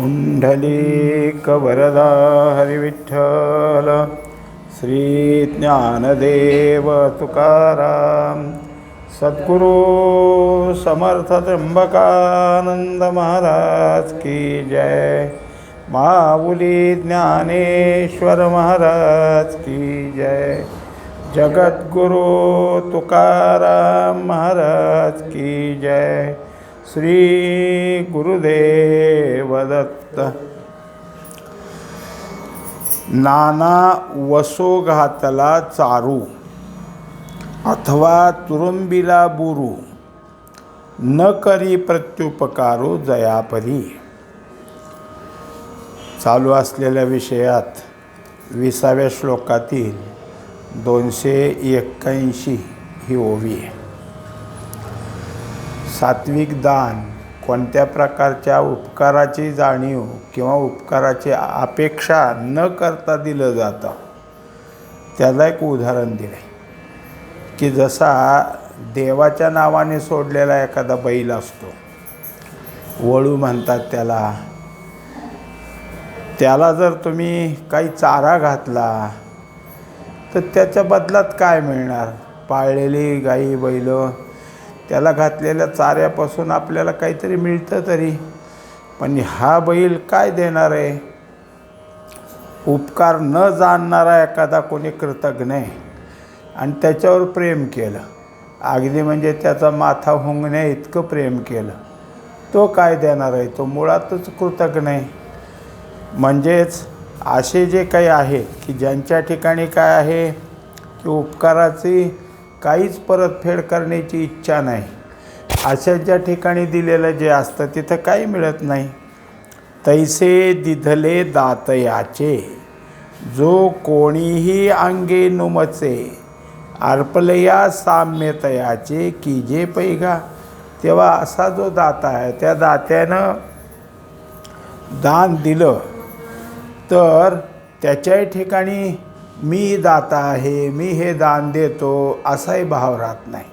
पुंडलीकवरदा हरिविठ्ठल श्री ज्ञानदेव तुकाराम सद्गुरु समर्थ त्र्यंबकानंद महाराज की जय। माऊली ज्ञानेश्वर महाराज की जय। जगद्गुरु तुकाराम महाराज की जय। श्री गुरुदेव दत्त। नाना वसो घातला चारू अथवा तुरुंबिला बुरू न करी प्रत्युपकारो जयापरी। चालू असलेल्या विषयात 20व्या श्लोकातील 281 ही ओवी आहे। सात्विक दान कोणत्या प्रकारच्या उपकाराची जाणीव किंवा उपकाराची अपेक्षा न करता दिलं जातं त्याला एक उदाहरण दिलं आहे की जसा देवाच्या नावाने सोडलेला एखादा बैल असतो, वळू म्हणतात त्याला जर तुम्ही काही चारा घातला तर त्याच्या बदलात काय मिळणार? पाळलेली गाई बैल त्याला घातलेल्या चाऱ्यापासून आपल्याला काहीतरी मिळतं तरी, पण हा बैल काय देणार आहे? उपकार न जाणणारा एखादा कोणी कृतज्ञ आहे आणि त्याच्यावर प्रेम केलं, अगदी म्हणजे त्याचा माथा हुंगण्या इतकं प्रेम केलं, तो काय देणार आहे? तो मुळातच कृतज्ञ आहे। म्हणजेच असे जे काही आहेत की ज्यांच्या ठिकाणी काय आहे की उपकाराची काहीच परतफेड करण्याची इच्छा नाही, अशाच्या ठिकाणी दिलेलं जे असतं तिथं काही मिळत नाही। तैसे दिधले दातयाचे जो कोणीही अंगे नुमचे अर्पलया साम्यतयाचे कीजे पैगा। तेव्हा असा जो दाता आहे त्या दात्यानं दान दिलं तर त्याच्याही ठिकाणी मी दाता आहे, मी हे दान देतो असाही भाव राहत नाही,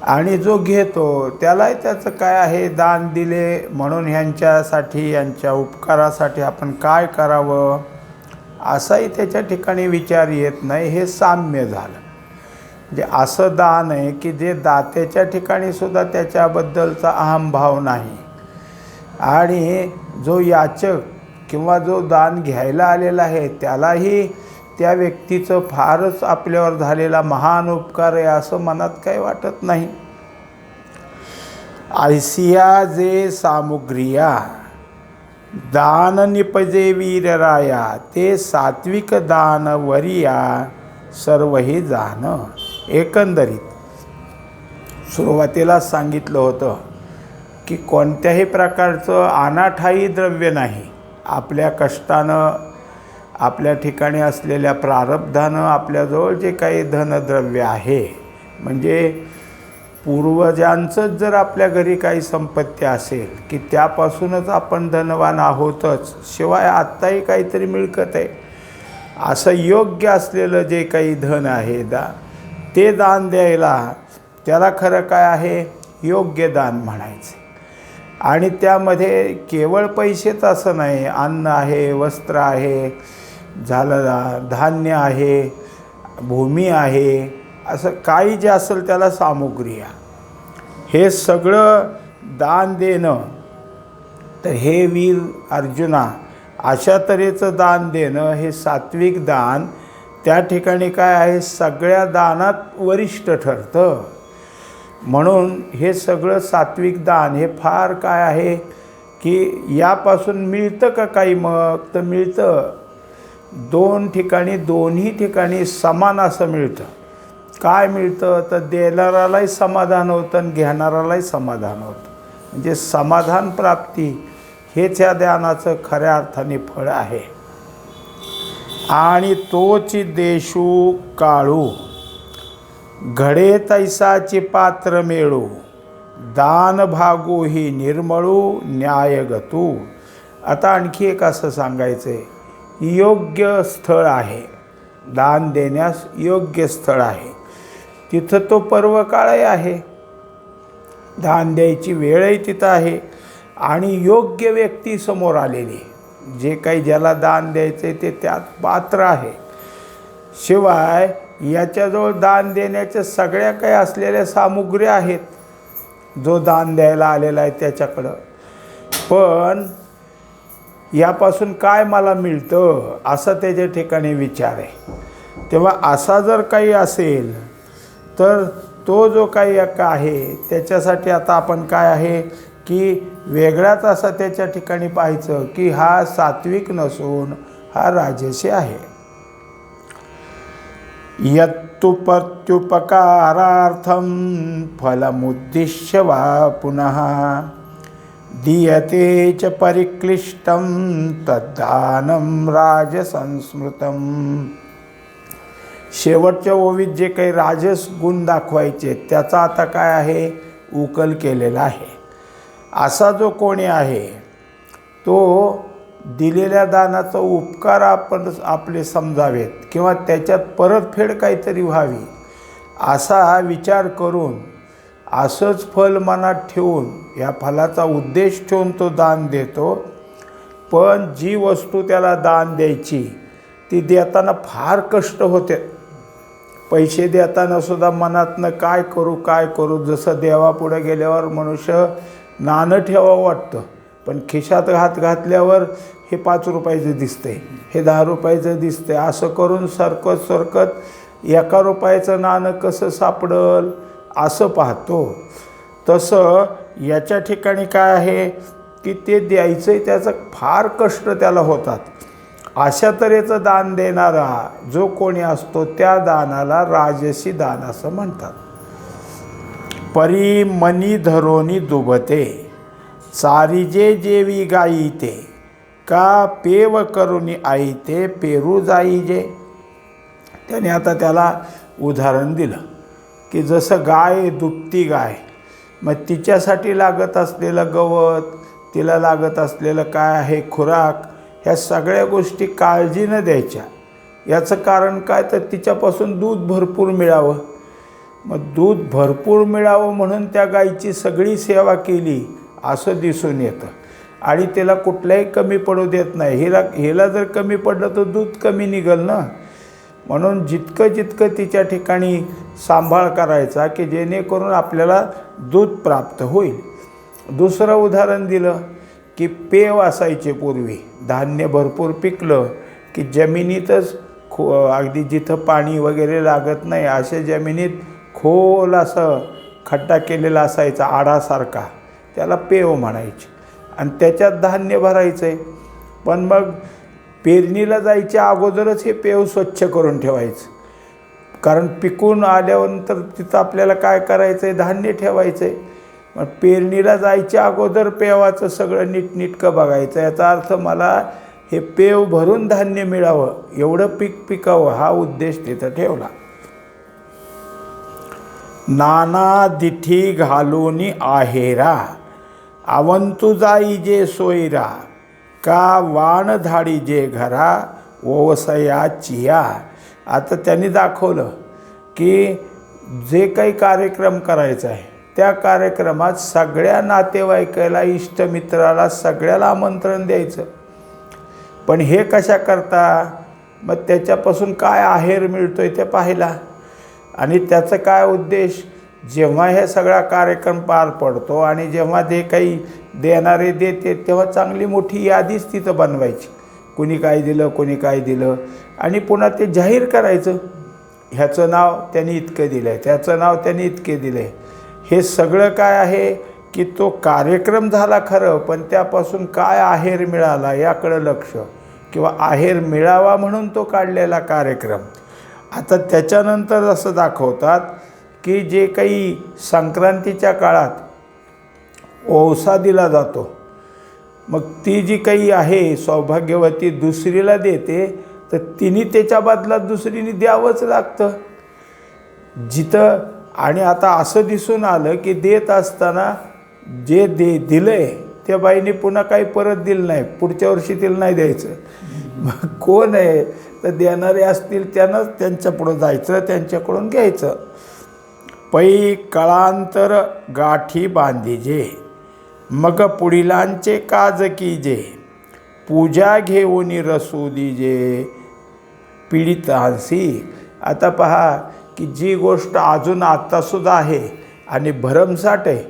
आणि जो घेतो त्यालाही त्याचं काय आहे, दान दिले म्हणून ह्यांच्यासाठी यांच्या उपकारासाठी आपण काय करावं असाही त्याच्या ठिकाणी विचार येत नाही। हे साम्य झालं। म्हणजे असं दान आहे की जे दात्याच्या ठिकाणी सुद्धा त्याच्याबद्दलचा अहंभाव नाही, आणि जो याचक किंवा जो दान घ्यायला आलेला आहे त्यालाही त्या व्यक्तीचं फारच आपल्यावर झालेला महान उपकार आहे असं मनात काही वाटत नाही। ऐसिया जे सामुग्रिया दान निपजे वीरराया ते सात्विक दान वरिया सर्व हे जाण। एकंदरीत सुरुवातीला सांगितलं होतं की कोणत्याही प्रकारचं अनाठायी द्रव्य नाही, आपल्या कष्टानं आपल्या ठिकाणी असलेल्या प्रारब्धानं आपल्याजवळ जे काही धनद्रव्य आहे, म्हणजे पूर्वजांचंच जर आपल्या घरी काही संपत्ती असेल की त्यापासूनच आपण धनवान आहोतच, शिवाय आत्ताही काहीतरी मिळकत आहे, असं योग्य असलेलं जे काही धन आहे ते दान द्यायला त्याला खरं काय आहे, योग्य दान म्हणायचं। आणि त्यामध्ये केवळ पैसेच असं नाही, अन्न आहे, वस्त्र आहे, झालं धान्य आहे, भूमी आहे, असं काही जे असेल त्याला सामुग्री आहे। हे सगळं दान देणं, तर हे वीर अर्जुना अशा तऱ्हेचं दान देणं हे सात्विक दान त्या ठिकाणी काय आहे, सगळ्या दानात वरिष्ठ ठरतं। म्हणून हे सगळं सात्विक दान हे फार काय आहे की यापासून मिळतं का काही? मग तर मिळतं, दोन्ही ठिकाणी समान असं मिळतं। काय मिळतं तर देणारालाही समाधान होतं आणि घेणारालाही समाधान होतं। म्हणजे समाधान प्राप्ती हेच या दानाचं खऱ्या अर्थाने फळ आहे। आणि तोची देशू काळू घडे तैसाचे पात्र मेळू दान भागू ही निर्मळू न्यायगतू। आता आणखी एक असं सांगायचं आहे, योग्य स्थळ आहे, दान देण्यास योग्य स्थळ आहे, तिथं तो पर्वकाळही आहे, दान द्यायची वेळही तिथं आहे, आणि योग्य व्यक्ती समोर आलेली, जे काही ज्याला दान द्यायचे ते त्यात पात्र आहे. शिवाय याच्याजवळ दान देण्याच्या सगळ्या काही असलेल्या सामुग्री आहेत, जो दान द्यायला आलेला आहे त्याच्याकडं. पण यापासून काय मला मिळतं असा त्याच्या ठिकाणी विचार आहे. तेव्हा असा जर काही असेल तर तो जो काही आहे त्याच्यासाठी आता आपण काय आहे की वेगळाच असा त्याच्या ठिकाणी पाहायचं की हा सात्विक नसून हा राजसी आहे. यत्तुपत्युपकारार्थं फलमुद्दिश्य वा पुनः दीयते च परिक्लिष्टं तद्दानं राजसंस्मृतं. शेवटच्या ओवीत जे काही राजस गुण दाखवायचे त्याचा आता काय आहे, उकल केलेला आहे. असा जो कोणी आहे तो दिलेल्या दानाचा उपकार आपण आपले समजावेत किंवा त्याच्यात परतफेड काहीतरी व्हावी असा विचार करून, असंच फल मनात ठेवून, या फलाचा उद्देश ठेवून तो दान देतो. पण जी वस्तू त्याला दान द्यायची ती देताना फार कष्ट होते. पैसे देताना सुद्धा मनातनं काय करू, जसं देवापुढे गेल्यावर मनुष्य नाणं ठेवावं वाटतं, पण खिशात हात घातल्यावर हे 5 रुपयाचं दिसतंय, हे 10 रुपयाचं दिसतंय, असं करून सरकत 1 रुपयाचं नाणं कसं सापडल असं पाहतो. तसं याच्या ठिकाणी काय आहे की ते द्यायचं त्याचं फार कष्ट त्याला होतात. अशा तऱ्हेचं दान देणारा जो कोणी असतो त्या दानाला राजसी दान असं म्हणतात. परी मनी धरोनी दुबते चारिजे जेवी गाईते का पेव करुनी आईते पेरू जाईजे. त्याने आता त्याला उदाहरण दिलं की जसं गाय, दुभती गाय, मग तिच्यासाठी लागत असलेलं गवत, तिला लागत असलेलं काय आहे खुराक, ह्या सगळ्या गोष्टी काळजीनं द्यायच्या. याचं कारण काय तर तिच्यापासून दूध भरपूर मिळावं. मग दूध भरपूर मिळावं म्हणून त्या गायीची सगळी सेवा केली असं दिसून येतं आणि त्याला कुठल्याही कमी पडू देत नाही. हिला जर कमी पडलं तर दूध कमी निघेल ना. म्हणून जितकं तिच्या ठिकाणी सांभाळ करायचा की जेणेकरून आपल्याला दूध प्राप्त होईल. दुसरं उदाहरण दिलं की पेव असायचे पूर्वी. धान्य भरपूर पिकलं की जमिनीतच अगदी जिथं पाणी वगैरे लागत नाही अशा जमिनीत खोल असं खड्डा केलेला असायचा आडासारखा, त्याला पेव म्हणायचे आणि त्याच्यात धान्य भरायचं आहे. पण मग पेरणीला जायच्या अगोदरच हे पेव स्वच्छ करून ठेवायचं, कारण पिकून आल्यानंतर तिथं आपल्याला काय करायचं आहे, धान्य ठेवायचं आहे. मग पेरणीला जायच्या अगोदर पेवाचं सगळं नीटनीटकं बघायचं. याचा अर्थ मला हे पेव भरून धान्य मिळावं, एवढं पीक पिकावं हा उद्देश तिथं ठेवला. नाना दिठी घालूनी आहेरा आवंतू जाई जे सोयरा का वाण धाडी जे घरा ओवसया चिया. आता त्यांनी दाखवलं की जे काही कार्यक्रम करायचा आहे त्या कार्यक्रमात सगळ्या नातेवाईकाला, इष्टमित्राला, सगळ्याला आमंत्रण द्यायचं. पण हे कशा करता, मग त्याच्यापासून काय आहेर मिळतोय ते पाहिला आणि त्याचं काय उद्देश. जेव्हा हे सगळा कार्यक्रम पार पडतो आणि जेव्हा जे काही देणारे देते तेव्हा चांगली मोठी यादीच तिथं बनवायची, कोणी काय दिलं आणि पुन्हा ते जाहीर करायचं, ह्याचं नाव त्यांनी इतकं दिलं आहे, त्याचं नाव त्यांनी इतके दिलं आहे. हे सगळं काय आहे की तो कार्यक्रम झाला खरं, पण त्यापासून काय आहेर मिळाला याकडं लक्ष, किंवा आहेर मिळावा म्हणून तो काढलेला कार्यक्रम. आता त्याच्यानंतर असं दाखवतात की जे काही संक्रांतीच्या काळात ओवसा दिला जातो, मग ती जी काही आहे सौभाग्यवती दुसरीला देते तर तिने त्याच्या बदल्यात दुसरीने द्यावंच लागतं जिथं. आणि आता असं दिसून आलं की देत असताना जे दिलं आहे त्या बाईने पुन्हा काही परत दिलं नाही, पुढच्या वर्षी तिला नाही द्यायचं. मग कोण आहे तर देणारे असतील त्यानंच त्यांच्या पुढं जायचं, त्यांच्याकडून घ्यायचं. पै कळांतर गाठी बांधीजे मग पुढिलांचे काज कीजे, पूजा घेऊन रसू दीजे पीडितांसी. आता पहा की जी गोष्ट अजून आत्तासुद्धा आहे आणि भरमसाठ आहे,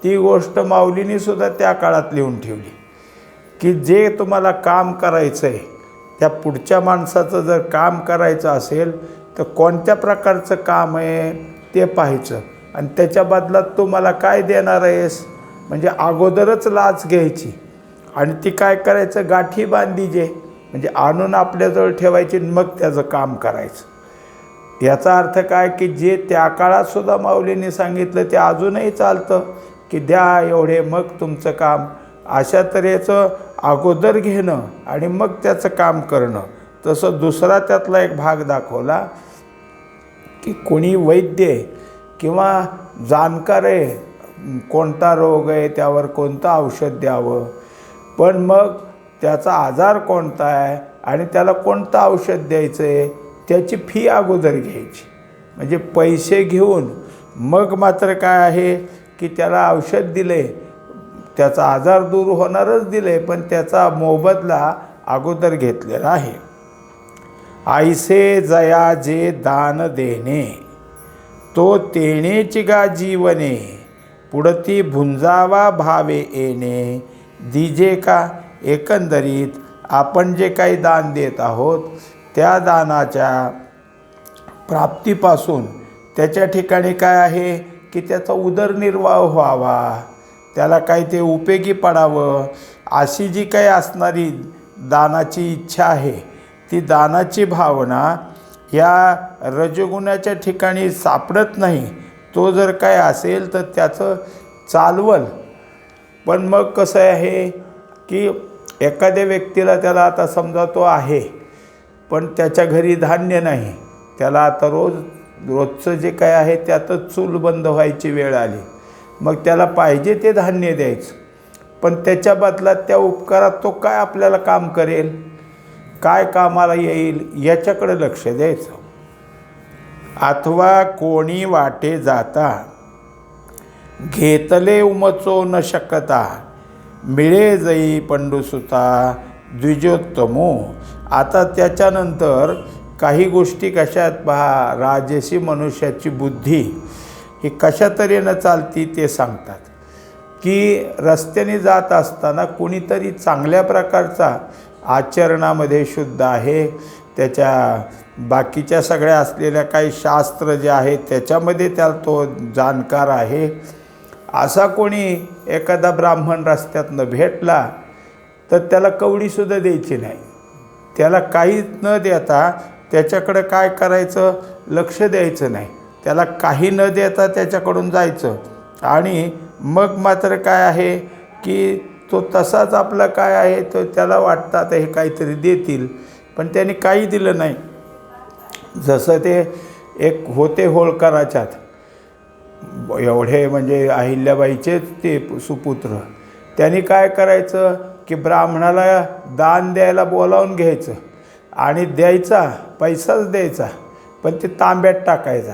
ती गोष्ट माऊलींनीसुद्धा त्या काळात लिहून ठेवली की जे तुम्हाला काम करायचं आहे, त्या पुढच्या माणसाचं जर काम करायचं असेल तर कोणत्या प्रकारचं काम आहे ते पाहायचं आणि त्याच्या बदलात तू मला काय देणार आहेस. म्हणजे अगोदरच लाच घ्यायची आणि ती काय करायचं, गाठी बांधीजे, म्हणजे आणून आपल्याजवळ ठेवायची, मग त्याचं काम करायचं. याचा अर्थ काय की जे त्या काळातसुद्धा माऊलींनी सांगितलं ते अजूनही चालतं की द्या एवढे मग तुमचं काम. अशा तऱ्हेचं अगोदर घेणं आणि मग त्याचं काम करणं. तसं दुसरा त्यातला एक भाग दाखवला की कोणी वैद्य किंवा जाणकार आहे, कोणता रोग आहे त्यावर कोणतं औषध द्यावं, पण मग त्याचा आजार कोणता आहे आणि त्याला कोणतं औषध द्यायचं आहे त्याची फी अगोदर घ्यायची. म्हणजे पैसे घेऊन मग मात्र काय आहे की त्याला औषध दिले, त्याचा आजार दूर होणारच दिले, पण त्याचा मोबदला अगोदर घेतलेला आहे. ऐसे जया जे दान देणे, तो तेणेची गा जीवने, पुढती भुंजावा भावे येणे दिजे का. एकंदरीत आपण जे काही दान देत आहोत त्या दानाच्या प्राप्तीपासून त्याच्या ठिकाणी काय आहे की त्याचा उदरनिर्वाह व्हावा, त्याला काही ते उपयोगी पडावं, अशी जी काही असणारी दानाची इच्छा आहे, ती दानाची भावना या रजोगुणाच्या ठिकाणी सापडत नाही. तो जर काय असेल तर त्याचं चालवल. पण मग कसं आहे की एखाद्या व्यक्तीला त्याला समजा तो आहे पण त्याच्या घरी धान्य नाही, त्याला आता रोजचं जे काय आहे त्यातच चूल बंद व्हायची वेळ आली, मग त्याला पाहिजे ते धान्य द्यायचं, पण त्याच्या बदल्यात त्या उपकारात तो काय आपल्याला काम करेल, काय कामाला येईल याच्याकडे लक्ष द्यायचं. अथवा कोणी वाटे जाता, घेतले उमचो न शकता, मिळे जई पंडुसुता द्विजोत्तमो. आता त्याच्यानंतर काही गोष्टी कशा आहेत पहा, राजसी मनुष्याची बुद्धी ही कशा तऱ्हेनं चालती ते सांगतात की रस्त्याने जात असताना कुणीतरी चांगल्या प्रकारचा आचरणामध्ये शुद्ध आहे, त्याच्या बाकीच्या सगळ्या असलेल्या काही शास्त्र जे आहेत त्याच्यामध्ये त्याला तो जाणकार आहे, असा कोणी एखादा ब्राह्मण रस्त्यातनं भेटला तर त्याला कवडीसुद्धा द्यायची नाही. त्याला काहीच न देता त्याच्याकडं काय करायचं, लक्ष द्यायचं नाही. त्याला काही न देता त्याच्याकडून जायचं आणि मग मात्र काय आहे की तो तसाच आपला काय आहे तो त्याला वाटतं आता हे काहीतरी देतील, पण त्याने काही दिलं नाही. जसं ते एक होते होळकराच्यात, एवढे म्हणजे अहिल्याबाईचेच ते सुपुत्र, त्यांनी काय करायचं की ब्राह्मणाला दान द्यायला बोलावून घ्यायचं आणि द्यायचा पैसाच द्यायचा, पण ते तांब्यात टाकायचा.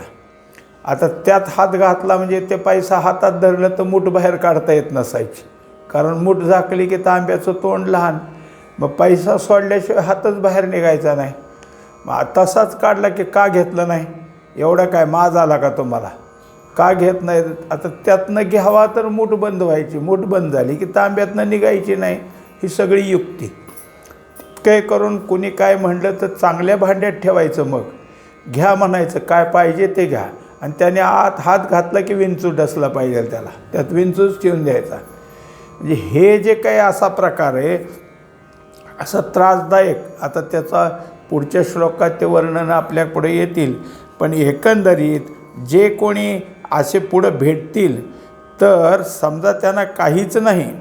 आता त्यात हात घातला म्हणजे ते पैसा हातात धरलं तर मूठ बाहेर काढता येत नसायची, कारण मूठ झाकली की तांब्याचं तोंड लहान, मग पैसा सोडल्याशिवाय हातच बाहेर निघायचा नाही. मग तसाच काढला की का घेतलं नाही, एवढा काय माज आला का तुम्हाला, का घेत नाही. आता त्यातनं घ्यावा तर मूठ बंद व्हायची, मूठ बंद झाली की तांब्यातनं निघायची नाही. ही सगळी युक्ती. काय करून कुणी काय म्हणलं तर चांगल्या भांड्यात ठेवायचं, मग घ्या म्हणायचं, काय पाहिजे ते घ्या, आणि त्याने आत हात घातला की विंचू डसला पाहिजे त्याला, त्यात विंचूच ठेवून द्यायचा. म्हणजे हे जे काही असा प्रकार आहे असा त्रासदायक, आता त्याचा पुढच्या श्लोकात ते वर्णन आपल्या पुढे येतील, पण एकंदरीत जे कोणी असे पुढं भेटतील तर समजा त्यांना काहीच नाही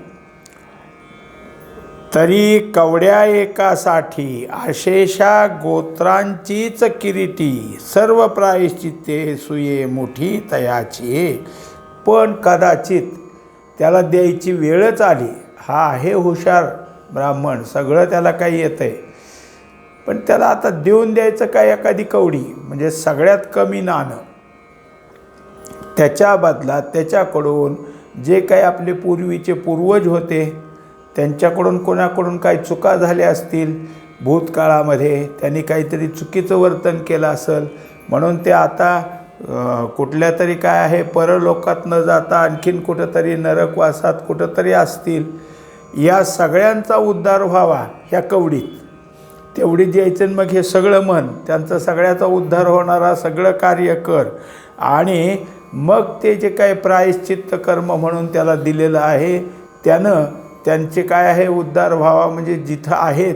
तरी कवड्या एकासाठी अशेषा गोत्रांचीच किरीटी, सर्व प्रायश्चित्ते सुये मुठी तयाची. पण कदाचित त्याला द्यायची वेळच आली, हा आहे हुशार ब्राह्मण, सगळं त्याला काही येतं आहे, पण त्याला आता देऊन द्यायचं काय एखादी कवडी, म्हणजे सगळ्यात कमी नाणं, त्याच्या बदलात त्याच्याकडून जे काही आपले पूर्वीचे पूर्वज होते त्यांच्याकडून कोणाकडून काही चुका झाल्या असतील भूतकाळामध्ये, त्यांनी काहीतरी चुकीचं वर्तन केलं असेल म्हणून ते आता कुठल्या तरी काय आहे परलोकात न जाता आणखीन कुठंतरी नरकवासात कुठंतरी असतील, या सगळ्यांचा उद्धार व्हावा ह्या कवडीत तेवढी द्यायचं. मग हे सगळं मन त्यांचा सगळ्याचा उद्धार होणारा सगळं कार्य कर आणि मग ते जे काही प्रायश्चित्त कर्म म्हणून त्याला दिलेलं आहे त्यानं त्यांचे काय आहे उद्धार व्हावा. म्हणजे जिथं आहेत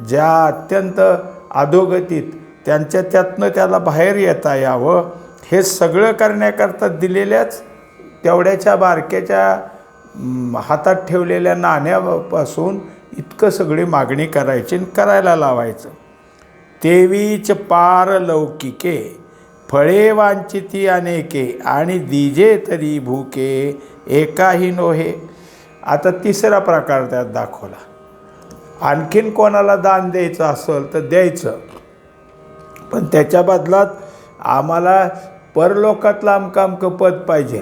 ज्या अत्यंत अधोगतीत त्यांच्या त्यातनं त्याला बाहेर येता यावं हे सगळं करण्याकरता दिलेल्याच तेवढ्याच्या बारक्याच्या हातात ठेवलेल्या नाण्यापासून इतकं सगळी मागणी करायची आणि करायला लावायचं. तेवीच पारलौकिके फळे वांचिती अनेके आणि दिजे तरी भूके एकाही नोहे. आता तिसरा प्रकार त्यात दाखवला. आणखीन कोणाला दान द्यायचं असेल तर द्यायचं, पण त्याच्या बदलात आम्हाला परलोकातलं अमकं पद पाहिजे,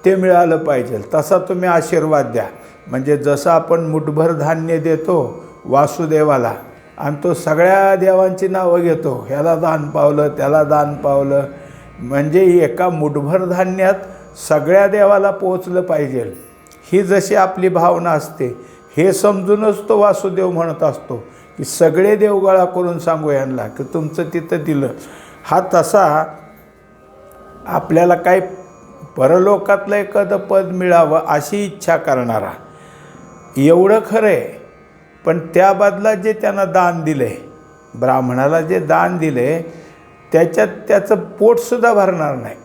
ते मिळालं पाहिजे, तसा तुम्ही आशीर्वाद द्या. म्हणजे जसं आपण मुठभर धान्य देतो वासुदेवाला आणि तो सगळ्या देवांची नावं घेतो, ह्याला दान पावलं त्याला दान पावलं, म्हणजे एका मुठभर धान्यात सगळ्या देवाला पोचलं पाहिजे ही जशी आपली भावना असते हे समजूनच तो वासुदेव म्हणत असतो की सगळे देव गोळा करून सांगू यांना की तुमचं तिथं दिलं. हा तसा आपल्याला काही परलोकातलं एखादं पद मिळावं अशी इच्छा करणारा एवढं खरं आहे, पण त्या बदलात जे त्यांना दान दिलं आहे, ब्राह्मणाला जे दान दिलं आहे त्याच्यात त्याचं पोटसुद्धा भरणार नाही.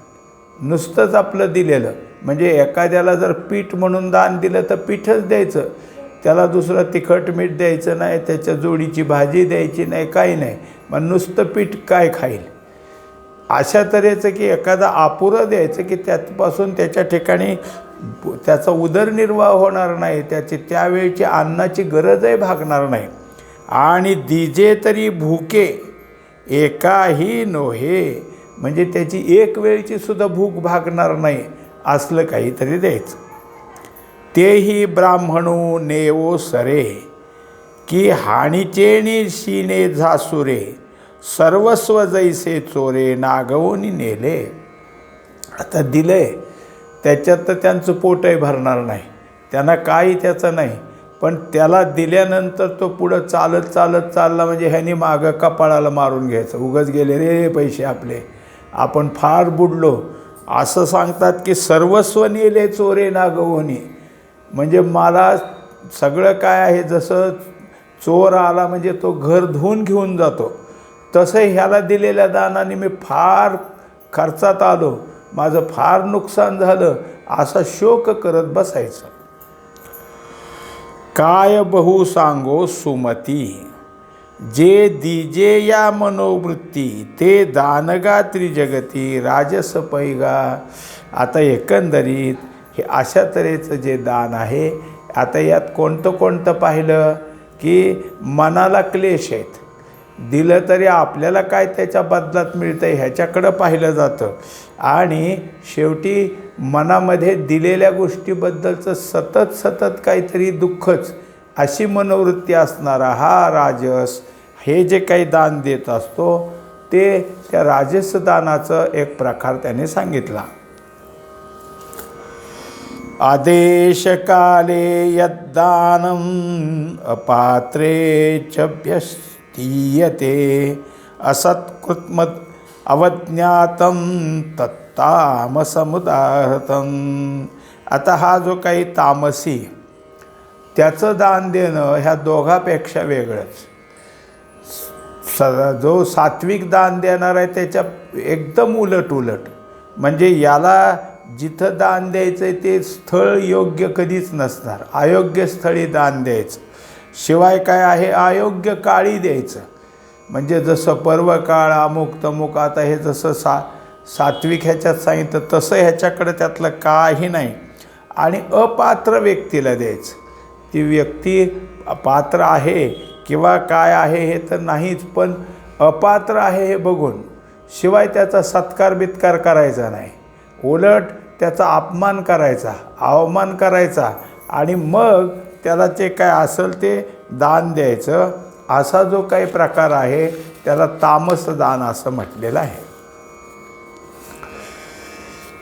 नुसतंच आपलं दिलेलं म्हणजे एखाद्याला जर पीठ म्हणून दान दिलं तर पीठच द्यायचं, त्याला दुसरं तिखट मीठ द्यायचं नाही, त्याच्या जोडीची भाजी द्यायची नाही, काही नाही. मग नुसतं पीठ काय खाईल अशा तऱ्हेचं की एखादा अपुरं द्यायचं की त्यापासून त्याच्या ठिकाणी त्याचा उदरनिर्वाह होणार नाही, त्याची त्यावेळची अन्नाची गरजही भागणार नाही. आणि दिजे तरी भूके एकाही नोहे म्हणजे त्याची एक वेळची सुद्धा भूक भागणार नाही असलं काहीतरी द्यायचं. तेही ब्राह्मणू नेवो सरे की हाणीचेणी शिने झासुरे सर्वस्व जैसे चोरे नागवून नेले. आता दिलंय त्याच्यात तर त्यांचं पोटही भरणार नाही, त्यांना काही त्याचं नाही, पण त्याला दिल्यानंतर तो पुढं चालत चालत चालला म्हणजे ह्यानी मागं कपाळाला मारून घ्यायचं, उगाच गेले रे पैसे आपले, आपण फार बुडलो. असं सांगतात की सर्वस्व नेले चोरे नागवून, म्हणजे मला सगळं काय आहे जसं चोर आला म्हणजे तो घर धुवून घेऊन जातो तसं ह्याला दिलेल्या दानाने मी फार खर्चात आलो, माझं फार नुकसान झालं असा शोक करत बसायचं. काय बहु सांगो सुमती जे दिजे या मनोवृत्ती ते दानगा त्रिजगती राजस पैगा. आता एकंदरीत हे अशा तऱ्हेचं जे दान आहे, आता यात कोणतं कोणतं पाहिलं की मनाला क्लेश आहेत, दिलं तरी आपल्याला काय त्याच्या बदलात मिळतं आहे ह्याच्याकडं पाहिलं जातं, आणि शेवटी मनामध्ये दिलेल्या गोष्टीबद्दलचं सतत सतत काहीतरी दुःखच अशी मनोवृत्ती असणारा हा राजस हे जे काही दान देत असतो ते त्या राजस दानाचं एक प्रकार त्याने सांगितला. आदेश काले यद्दानम अपात्रे चभ्यस्तीयते असत्कृत्म अवज्ञातम तत्तामसमुदाहृतम. आता हा जो काही तामसी त्याचं दान देणं ह्या दोघापेक्षा वेगळंच. जो सात्विक दान देणार आहे त्याच्या एकदम उलट उलट, म्हणजे याला जिथं दान द्यायचं आहे ते स्थळ योग्य कधीच नसणार, अयोग्य स्थळी दान द्यायचं. शिवाय काय आहे अयोग्य काळी द्यायचं, म्हणजे जसं पर्व काळ अमुक तमुक, आता हे जसं सात्विक ह्याच्यात सांगितलं तसं ह्याच्याकडं त्यातलं काही नाही. आणि अपात्र व्यक्तीला द्यायचं, ती व्यक्ती पात्र आहे किंवा काय आहे हे तर नाहीच, पण अपात्र आहे हे बघून शिवाय त्याचा सत्कार बित्कार करायचा नाही. उलट त्याचा अपमान करायचा, अवमान करायचा आणि मग त्याला जे काय असेल ते दान द्यायचं, असा जो काही प्रकार आहे त्याला तामस दान असं म्हटलेलं आहे.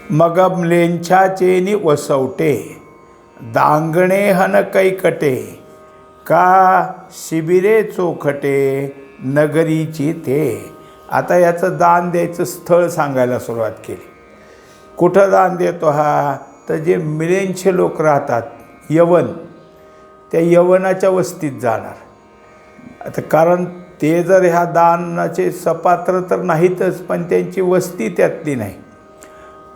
मग म्लेंछाचेनी वसवटे दांगणे हन कैकटे का शिबिरे चोखटे नगरीची ते. आता याचं दान द्यायचं स्थळ सांगायला सुरुवात केली. कुठं दान देतो हा, तर जे म्लेंछ लोक राहतात यवन, त्या यवनाच्या वस्तीत जाणार. आता कारण ते जर ह्या दानाचे सपात्र तर नाहीतच, पण त्यांची वस्ती त्यातली नाही,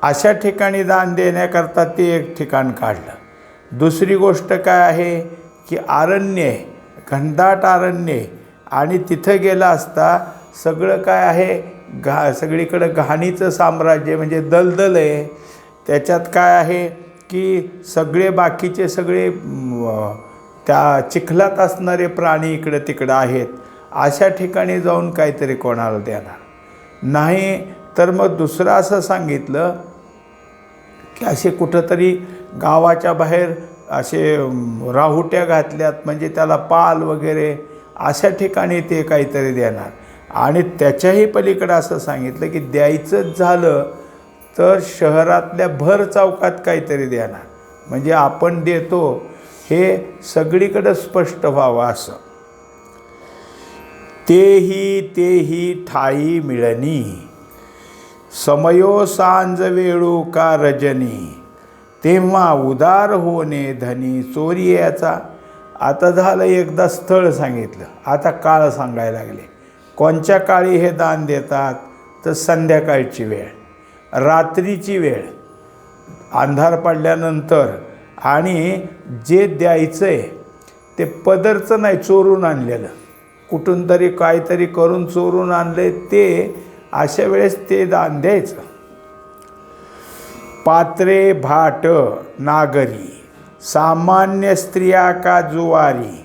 अशा ठिकाणी दान देण्याकरता ते एक ठिकाण काढलं. दुसरी गोष्ट काय आहे की अरण्य, घनदाट अरण्य, आणि तिथं गेला असता सगळं काय आहे सगळीकडं घाणीचं साम्राज्य म्हणजे दलदल आहे. त्याच्यात काय आहे की सगळे बाकीचे सगळे त्या चिखलात असणारे प्राणी इकडं तिकडं आहेत. अशा ठिकाणी जाऊन काहीतरी कोणाला देणार नाही. तर मग दुसरं असं सांगितलं की असे कुठंतरी गावाच्या बाहेर असे राहुट्या घातल्यात, म्हणजे त्याला पाल वगैरे, अशा ठिकाणी ते काहीतरी देणार. आणि त्याच्याही पलीकडं असं सांगितलं की द्यायचंच झालं तर शहरातल्या भर चौकात काहीतरी देणार, म्हणजे आपण देतो हे सगळीकडं स्पष्ट व्हावं असं. तेही ठाई मिळणी समयो सांज वेळू का रजनी तेव्हा उदार होणे धनी चोरी याचा. आता झालं एकदा स्थळ सांगितलं, आता काळ सांगायला लागले. कोणत्या काळी हे दान देतात, तर संध्याकाळची वेळ, रात्रीची वेळ, अंधार पडल्यानंतर. आणि जे द्यायचं आहे ते पदरचं नाही, चोरून आणलेलं, कुठून तरी काहीतरी करून चोरून आणले ते, अशा वेळेस ते दान द्यायचं. पात्रे भाट नागरी सामान्य स्त्रिया का जुवारी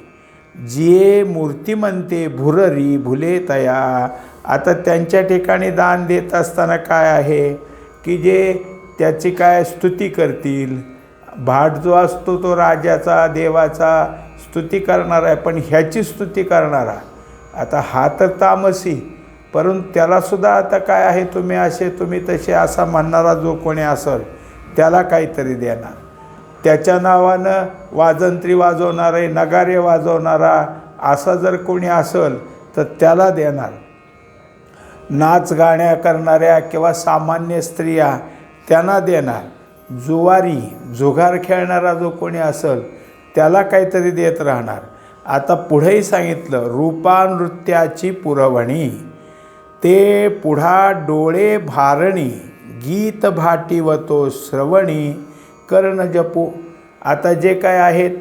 जिये मूर्तिमंते भुररी भुले तया. आता त्यांच्या ठिकाणी दान देत असताना काय आहे की जे त्याची काय स्तुती करतील. भाट जो असतो तो राजाचा देवाचा स्तुती करणारा आहे, पण ह्याची स्तुती करणारा आता हा तर तामसी, परंतु त्यालासुद्धा आता काय आहे तुम्ही असे तुम्ही तसे असा म्हणणारा जो कोणी असेल त्याला काहीतरी देणार. त्याच्या नावानं वाजंत्री वाजवणारे, नगारे वाजवणारा असा जर कोणी असेल तर त्याला देणार. नाच गाण्या करणाऱ्या किंवा सामान्य स्त्रिया त्यांना देणार. जुवारी जुगार खेळणारा जो कोणी असेल त्याला काहीतरी देत राहणार. आता पुढेही सांगितलं रूपानृत्याची पुरवणी ते पुढा डोळे भारणी गीत भाटिवतो श्रवणी कर्ण जपू. आता जे काय आहेत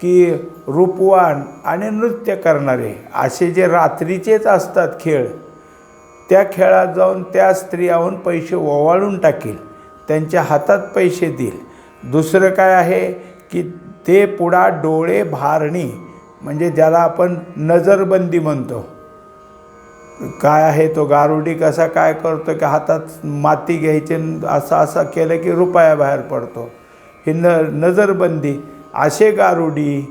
की रूपवान आणि नृत्य करणारे असे जे रात्रीचेच असतात खेळ, त्या खेळात जाऊन त्या स्त्रियाहून पैसे ओवाळून टाकील, त्यांच्या हातात पैसे देईल. दुसरं काय आहे की ते पुढा डोळे भारणी, म्हणजे ज्याला आपण नजरबंदी म्हणतो. काय आहे तो गारुडी कसा काय करतो की हातात माती घ्यायची, असं असं केलं की रुपया बाहेर पडतो, ही नजरबंदी. असे गारुडी,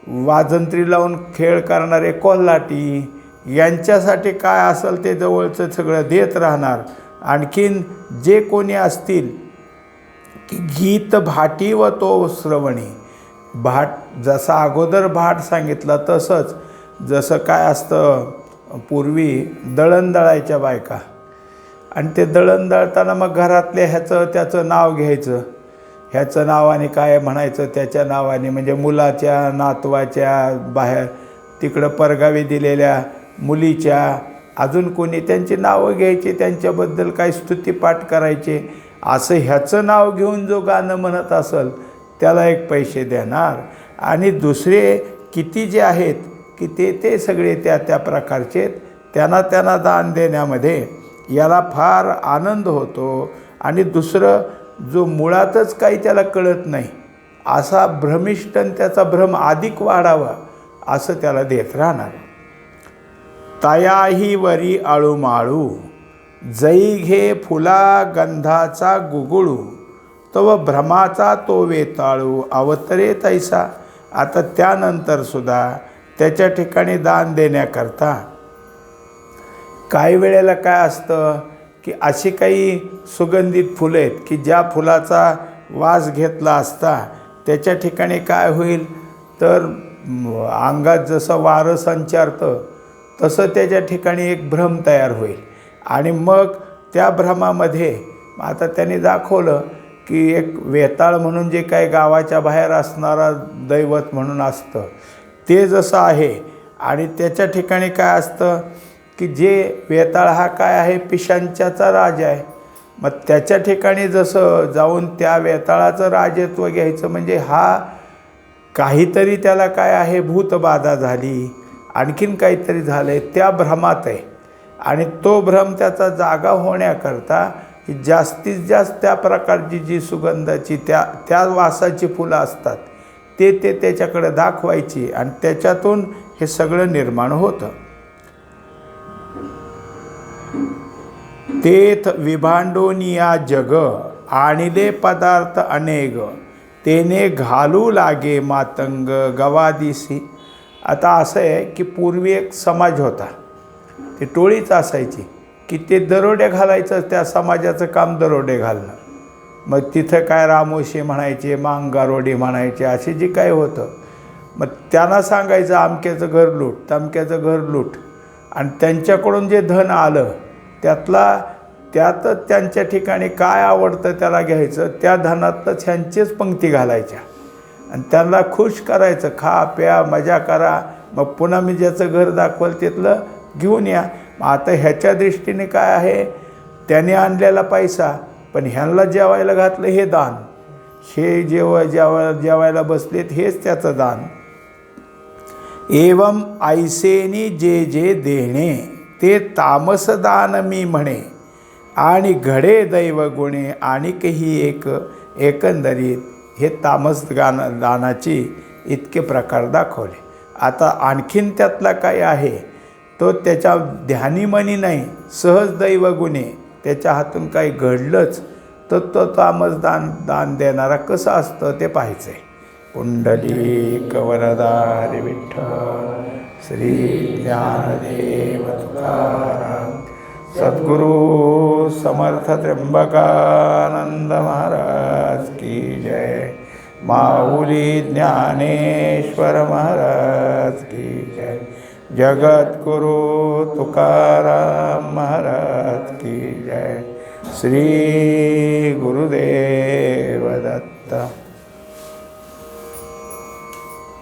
वाजंत्री लावून खेळ करणारे कोल्हाटी, यांच्यासाठी काय असेल ते जवळचं सगळं देत राहणार. आणखीन जे कोणी असतील की गीत भाटी व तो श्रवणी, भाट जसा अगोदर भाट सांगितला तसंच जसं काय असतं पूर्वी दळण दळायच्या बायका, आणि ते दळण दळताना मग घरातले ह्याचं त्याचं नाव घ्यायचं, ह्याचं नावाने काय म्हणायचं त्याच्या नावाने, म्हणजे मुलाच्या नातवाच्या बाहेर तिकडं परगावी दिलेल्या मुलीच्या अजून कोणी त्यांची नावं घ्यायची, त्यांच्याबद्दल काही स्तुतीपाठ करायचे. असं ह्याचं नाव घेऊन जो गाणं म्हणत असेल त्याला एक पैसे देणार. आणि दुसरे किती जे आहेत की ते सगळे त्या प्रकारचे त्यांना दान देण्यामध्ये याला फार आनंद होतो. आणि दुसरं जो मुळातच काही त्याला कळत नाही असा भ्रमिष्ट आणि त्याचा भ्रम अधिक वाढावा असं त्याला देत राहणार. तयाही वरी आळूमाळू जई घे फुला गंधाचा गुगुळू तव भ्रमाचा तो वेताळू अवतरे तैसा. आता त्यानंतर सुद्धा त्याच्या ठिकाणी दान देण्याकरता काही वेळेला काय असतं की अशी काही सुगंधित फुलं आहेत की ज्या फुलाचा वास घेतला असता त्याच्या ठिकाणी काय होईल तर अंगात जसं वारं संचारतं तसं त्याच्या ठिकाणी एक भ्रम तयार होईल. आणि मग त्या भ्रमामध्ये आता त्यांनी दाखवलं की एक वेताळ म्हणून जे काही गावाच्या बाहेर असणारा दैवत म्हणून असतं ते जसं आहे. आणि त्याच्या ठिकाणी काय असतं की जे वेताळ हा काय आहे पिशांच्याचा राजा आहे. मग त्याच्या ठिकाणी जसं जाऊन त्या वेताळाचं राजत्व घ्यायचं म्हणजे हा काहीतरी त्याला काय आहे भूतबाधा झाली आणखीन काहीतरी झालं आहे त्या भ्रमात आहे. आणि तो भ्रम त्याचा जागा होण्याकरता जास्तीत जास्त त्या प्रकारची जी सुगंधाची त्या वासाची फुलं असतात ते त्याच्याकडे दाखवायची आणि त्याच्यातून हे सगळं निर्माण होतं. तेथ विभांडोनिया जग आणिले पदार्थ अनेक तेने घालू लागे मातंग गवादिसी. आता असं आहे की पूर्वी एक समाज होता ती टोळीच असायची की ते दरोडे घालायचं त्या समाजाचं काम दरोडे घालणं. मग तिथं काय रामोशी म्हणायचे मांगारोडी म्हणायचे असे जे काय होतं मग त्यांना सांगायचं अमक्याचं घर लूट तमक्याचं घर लूट आणि त्यांच्याकडून जे धन आलं त्यातच त्यांच्या ठिकाणी काय आवडतं त्याला घ्यायचं त्या धनातच ह्यांचीच पंक्ती घालायच्या आणि त्यांना खुश करायचं खा प्या मजा करा. मग पुन्हा मी ज्याचं घर दाखवलं तिथलं घेऊन या. मग आता ह्याच्या दृष्टीने काय आहे त्याने आणलेला पैसा पण ह्यांना जेवायला घातलं हे दान. हे जेवायला बसलेत हेच त्याचं दान. एवं ऐसेनी जे जे देणे ते तामस दान मी म्हणे आणि घडे दैव गुणे आणिकही एकंदरीत हे तामस दानाची इतके प्रकार दाखवले. आता आणखीन त्यातला काय आहे तो त्याच्या ध्यानीमनी नाही सहज दैव गुणे त्याच्या हातून काही घडलंच तर तो तामस दान देणारा कसं असतं ते पाहायचं आहे. पुंडलिक वरदारी विठ्ठल श्री ज्ञानदेव तुकाराम सद्गुरु समर्थ त्र्यंबकानंद महाराज की जय. माऊली ज्ञानेश्वर महाराज की जय. जगद्गुरु तुकाराम महाराज की जय. श्री गुरुदेव दत्त.